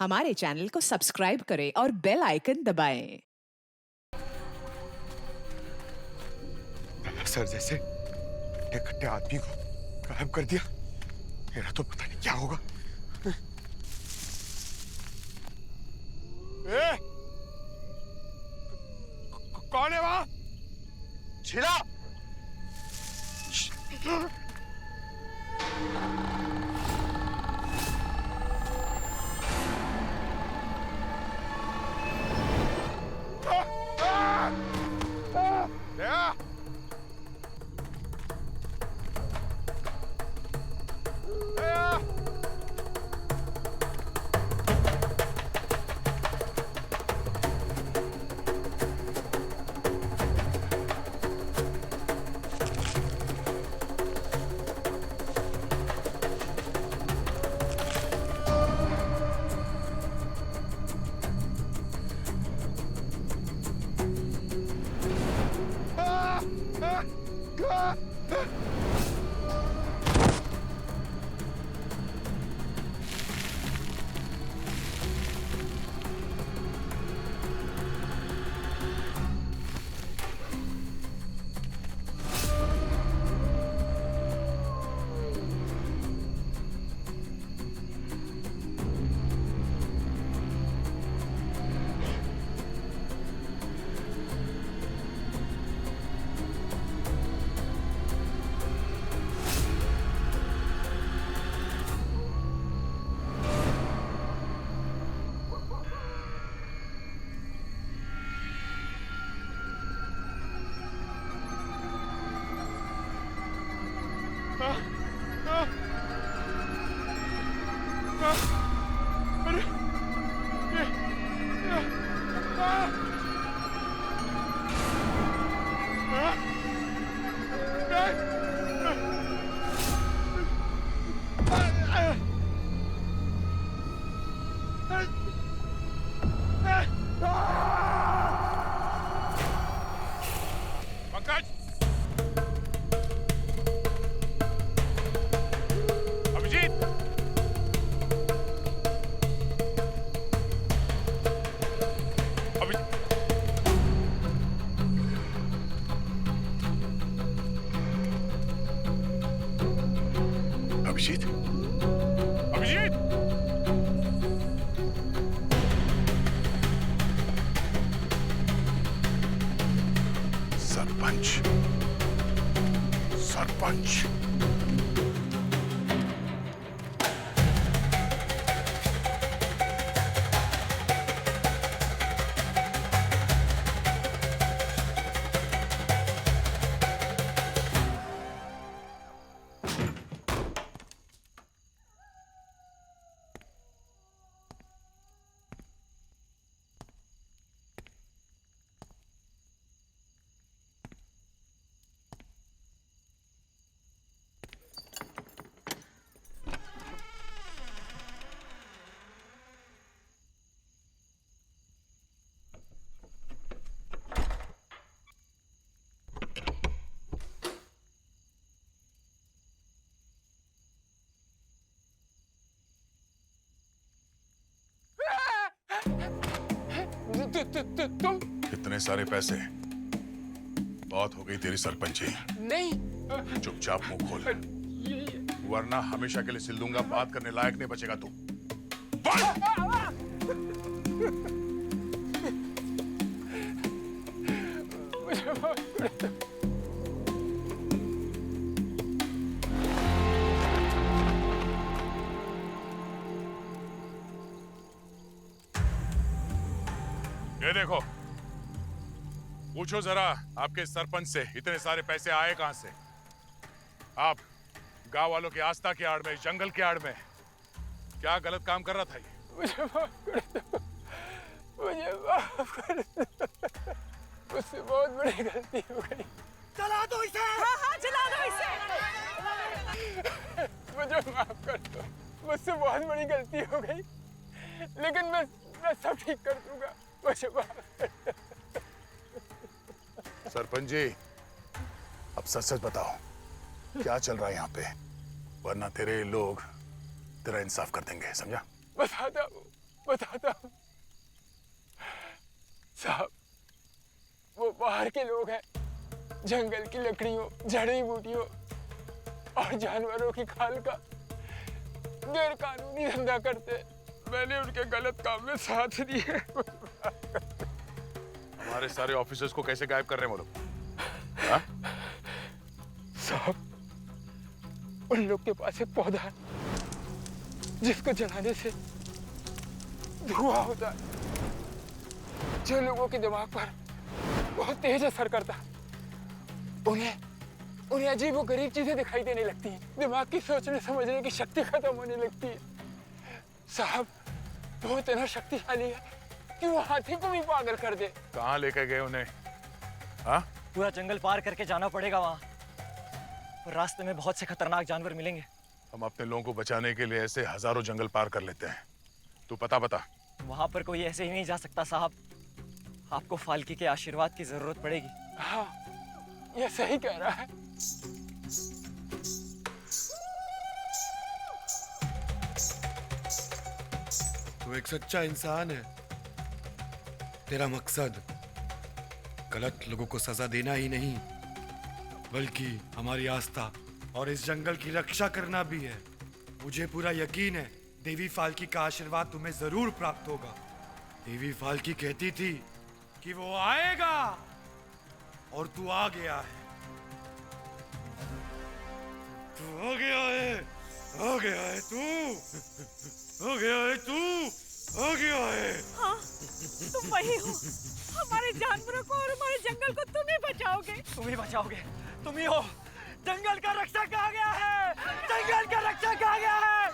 हमारे चैनल को सब्सक्राइब करें और बेल आइकन दबाएं। सर जैसे खट्टे खट्टे आदमी को गायब कर दिया। मेरा तो पता नहीं क्या होगा। ए! कौन है वहां? छिला! दया! दया! पंकज! अभिजीत! अभिजीत! अभिजीत! सरपंच! सरपंच! तुम इतने सारे पैसे, बहुत हो गई तेरी सरपंची। नहीं। चुपचाप मुंह खोल, वरना हमेशा के लिए सिल दूंगा। बात करने लायक नहीं बचेगा तू। ये देखो, पूछो जरा आपके सरपंच से इतने सारे पैसे आए कहां से? आप गांव वालों की आस्था की आड़ में, जंगल की आड़ में क्या गलत काम कर रहा था ये? मुझे माफ कर दो। मुझे माफ कर दो। मुझसे बहुत बड़ी गलती हो गई। चला दो इसे। हाँ हाँ, चला दो इसे। मुझे माफ कर दो। मुझसे बहुत बड़ी गलती हो गई, लेकिन मैं सब ठीक कर दूंगा। मुझे माफ कर दो। सरपंच जी, अब सच सच बताओ क्या चल रहा है यहाँ पे, वरना तेरे लोग तेरा इंसाफ कर देंगे, समझा? बताता हूँ। बताता हूँ साहब, वो बाहर के लोग हैं, जंगल की लकड़ियों, जड़ी बूटियों और जानवरों की खाल का गैर कानूनी धंधा करते। मैंने उनके गलत काम में साथ दिए। हमारे सारे ऑफिसर्स को कैसे गायब कर रहे हैं वो लोग? हाँ? साहब, उन लोग के पास एक पौधा है जिसको जलाने से धुआं होता है, जो लोगों के दिमाग पर बहुत तेज असर करता है। उन्हें अजीबोगरीब चीजें दिखाई देने लगती हैं, दिमाग की सोचने समझने की शक्ति खत्म होने लगती है। साहब, वो इतना शक्तिशाली है कि वो हाथी को भी पागल कर दे। कहाँ लेकर गए उन्हें? हाँ? पूरा जंगल पार करके जाना पड़ेगा वहाँ, और रास्ते में बहुत से खतरनाक जानवर मिलेंगे। हम अपने लोगों को बचाने के लिए ऐसे हजारों जंगल पार कर लेते हैं। तू पता बता। वहाँ पर कोई ऐसे ही नहीं जा सकता साहब, आपको फाल्की के आशीर्वाद की जरूरत पड़ेगी। हाँ, ये सही कह रहा है। तू एक सच्चा इंसान है। तेरा मकसद गलत लोगों को सजा देना ही नहीं, बल्कि हमारी आस्था और इस जंगल की रक्षा करना भी है। मुझे पूरा यकीन है देवी फाल्की का आशीर्वाद तुम्हें जरूर प्राप्त होगा। देवी फाल्की कहती थी कि वो आएगा, और तू आ गया है। तू आ गया है, आ गया है तू, आ गया है तू, आ गया है। हाँ, तुम वही हो। हमारे जानवरों को और हमारे जंगल को तुम ही बचाओगे। तुम ही बचाओगे, तुम ही हो। जंगल का रक्षक आ गया है, जंगल का रक्षक आ गया है,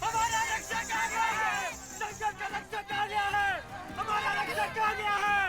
हमारा रक्षक आ गया है, जंगल का रक्षक आ गया है, हमारा रक्षक आ गया है।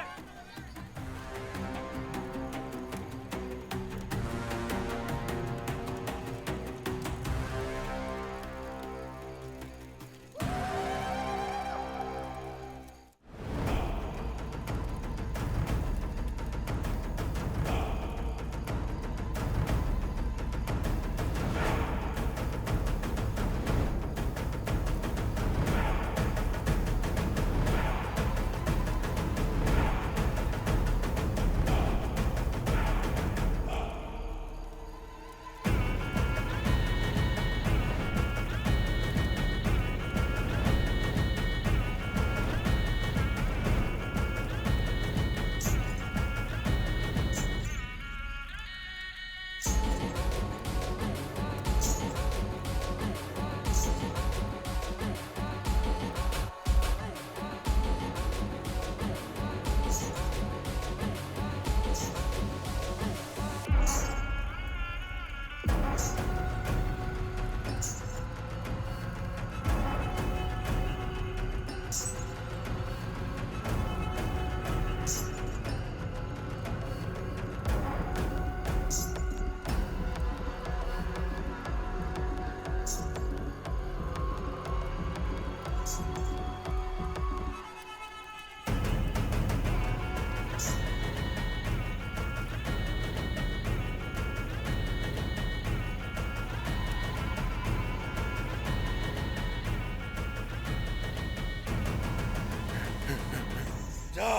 जा,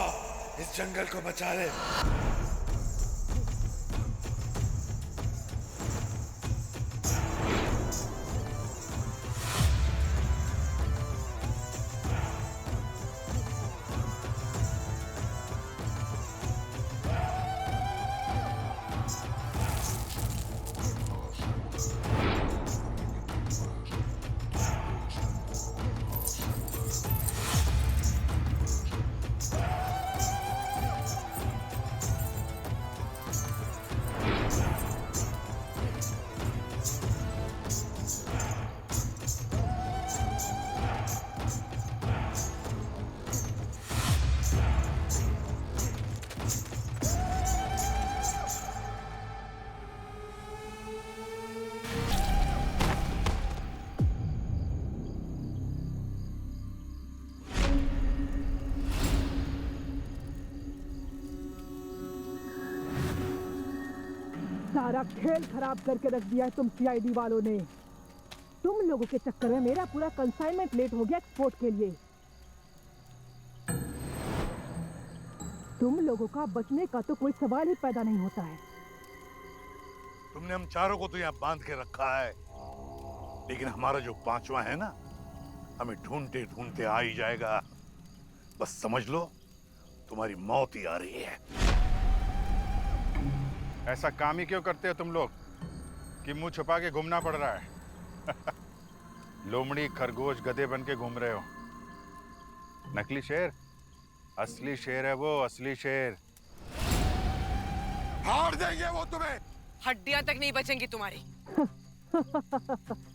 इस जंगल को बचा ले। सारा खेल खराब करके रख दिया है तुम सीआईडी वालों ने। तुम लोगों के चक्कर में मेरा पूरा कंसाइनमेंट लेट हो गया एक्सपोर्ट के लिए। तुम लोगों का बचने का तो कोई सवाल ही पैदा नहीं होता है। तुमने हम चारों को तो यहाँ बांध के रखा है, लेकिन हमारा जो पांचवा है ना, हमें ढूंढते ढूंढते आ ही जाएगा। बस समझ लो तुम्हारी मौत ही आ रही है। ऐसा काम ही क्यों करते हो तुम लोग कि मुंह छुपा के घूमना पड़ रहा है? लोमड़ी खरगोश गधे बन के घूम रहे हो। नकली शेर, असली शेर है वो, असली शेर। फाड़ देंगे वो तुम्हें। हड्डियां तक नहीं बचेंगी तुम्हारी।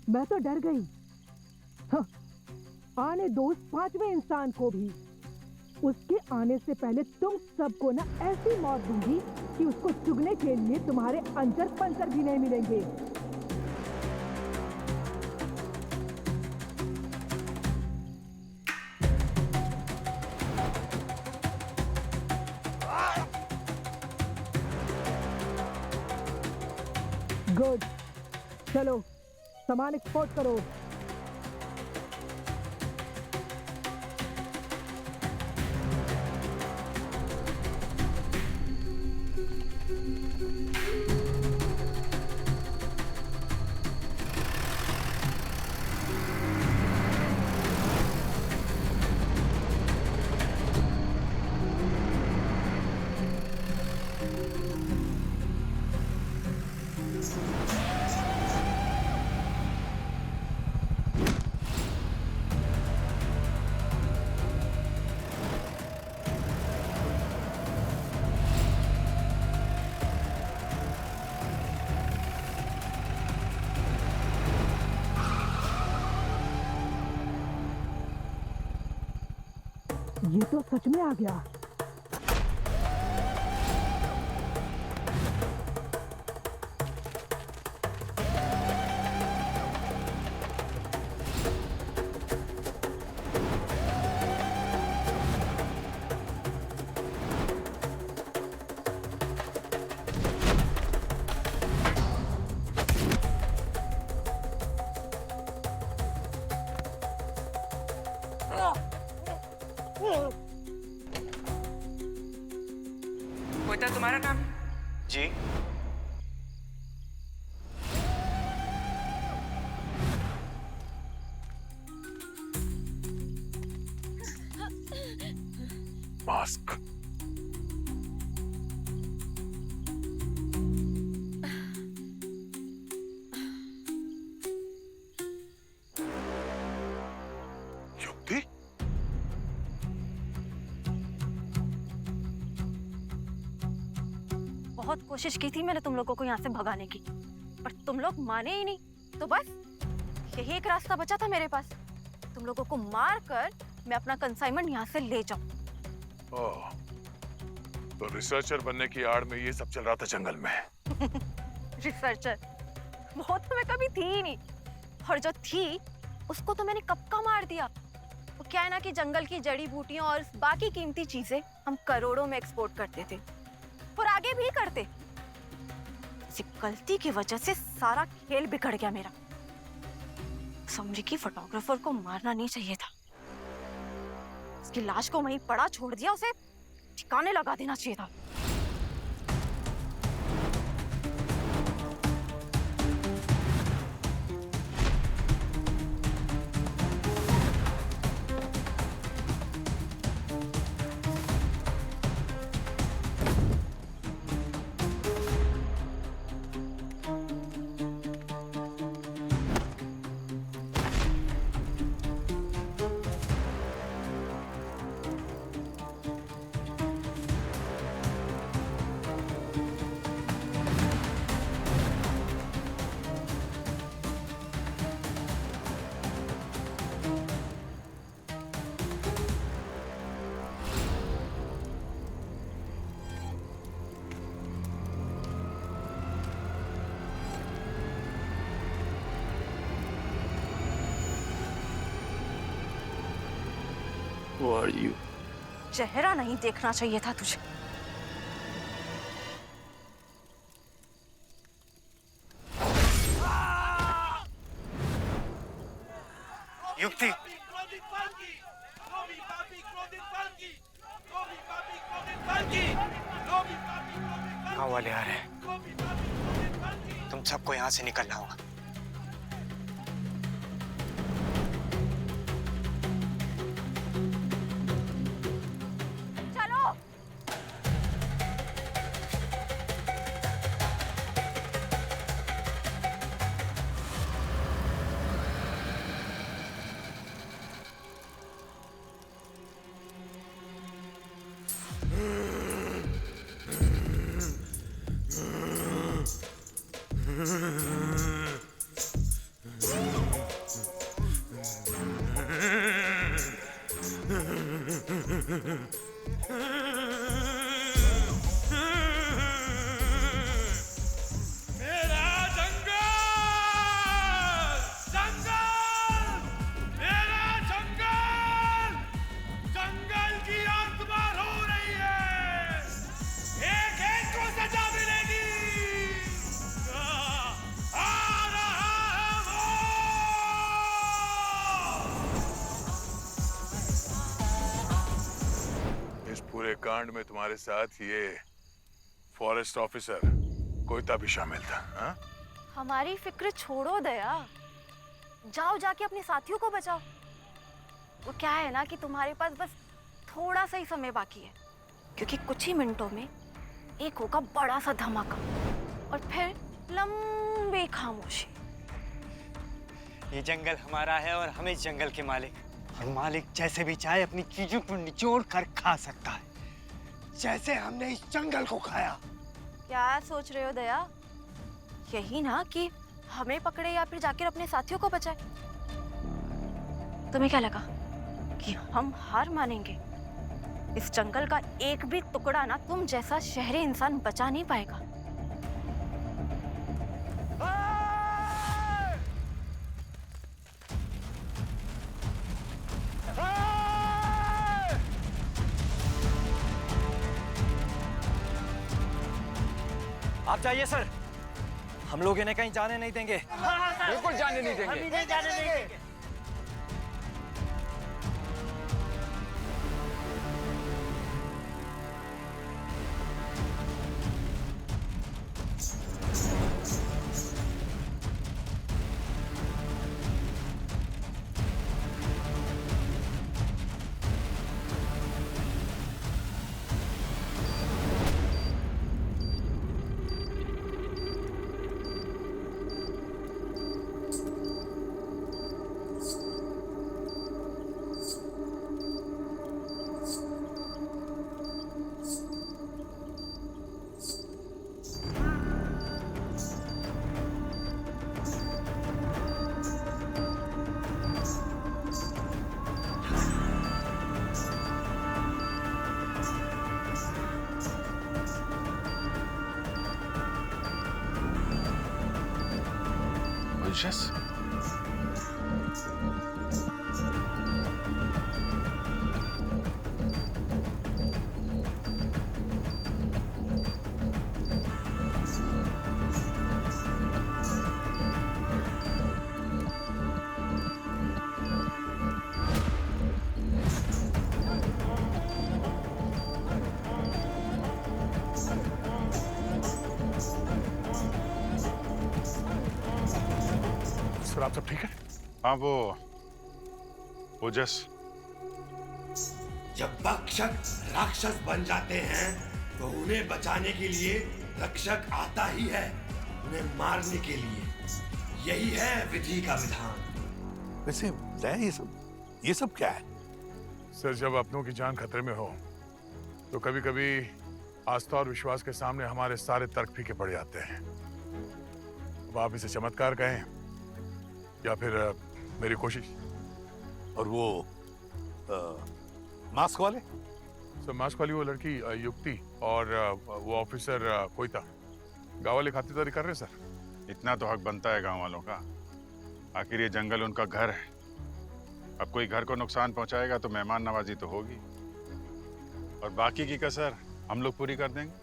मैं तो डर गई। हाँ, आने दो उस पांचवें इंसान को भी। उसके आने से पहले तुम सबको ना ऐसी मौत दूंगी कि उसको चुगने के लिए तुम्हारे अंजर पंजर भी नहीं मिलेंगे। गुड, चलो सामान एक्सपोर्ट करो। ये तो सच में आ गया। होता तुम्हारा नाम? जी। मास्क। युक्ति? बहुत कोशिश की थी मैंने तुम लोगों को यहाँ से भगाने की, पर तुम लोग माने ही नहीं। तो बस यही एक रास्ता बचा था मेरे पास, तुम लोगों को मार कर मैं अपना कंसाइनमेंट यहाँ से ले जाऊं। ओह, तो रिसर्चर बनने की आड़ में ये सब चल रहा था जंगल में। रिसर्चर वो तो मैं कभी थी ही नहीं, और जो थी उसको तो मैंने कब का मार दिया। वो क्या है ना कि जंगल की जड़ी बूटियां और बाकी कीमती चीजें हम करोड़ों में एक्सपोर्ट करते थे और आगे भी करते। इसी गलती की वजह से सारा खेल बिगड़ गया मेरा। समझी कि फोटोग्राफर को मारना नहीं चाहिए था, उसकी लाश को वहीं पड़ा छोड़ दिया, उसे ठिकाने लगा देना चाहिए था। Who are you? चेहरा नहीं देखना चाहिए था तुझे। युक्ति। गाँव वाले आ रहे हैं। तुम सबको यहाँ से निकलना होगा। चलो। मेरा जंगल, जंगल, मेरा जंगल, जंगल की आत्मा रो रही है। एक एक को सजा मिलेगी। आ रहा है वो। इस पूरे कांड में तुम्हारे साथ ये फॉरेस्ट ऑफिसर कोयता भी शामिल था, हाँ? हमारी फिक्र छोड़ो दया, जाओ जाके अपने साथियों को बचाओ। वो क्या है ना कि तुम्हारे पास बस थोड़ा सा ही समय बाकी है, क्योंकि कुछ ही मिनटों में एक होगा बड़ा सा धमाका और फिर लंबी खामोशी। ये जंगल हमारा है और हम इस जंगल के मालिक। और मालिक जैसे भी चाहे अपनी चीजों को निचोड़ कर खा सकता है, जैसे हमने इस जंगल को खाया। क्या सोच रहे हो दया? यही ना कि हमें पकड़े या फिर जाकर अपने साथियों को बचाए? तुम्हें क्या लगा कि हम हार मानेंगे? इस जंगल का एक भी टुकड़ा ना तुम जैसा शहरी इंसान बचा नहीं पाएगा। आप जाइए सर, हम लोग इन्हें कहीं जाने नहीं देंगे। बिल्कुल जाने नहीं देंगे। हम इन्हें जाने नहीं देंगे। Just सर, आप सब ठीक है? हाँ, वो ओजस। जब भक्षक राक्षस बन जाते हैं तो उन्हें बचाने के लिए रक्षक आता ही है, उन्हें मारने के लिए। यही है विधि का विधान। वैसे ये सब क्या है? सर, जब अपनों की जान खतरे में हो तो कभी कभी आस्था और विश्वास के सामने हमारे सारे तर्क फीके पड़ जाते हैं। अब आप इसे चमत्कार कहें या फिर मेरी कोशिश। और वो मास्क वाले? सर, मास्क वाली वो लड़की युक्ति और वो ऑफिसर कोयता गाँव वाले खातिरदारी कर रहे हैं सर। इतना तो हक बनता है गांव वालों का। आखिर ये जंगल उनका घर है। अब कोई घर को नुकसान पहुंचाएगा तो मेहमान नवाजी तो होगी, और बाकी की कसर हम लोग पूरी कर देंगे।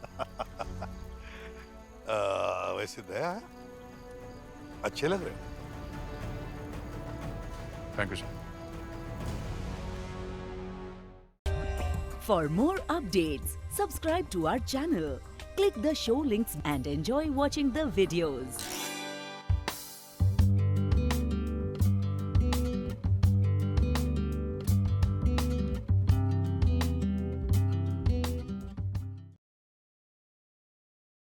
वैसे दया है, अच्छे लग रहे हैं। Thank you sir. For more updates, subscribe to our channel, click the show links and enjoy watching the videos.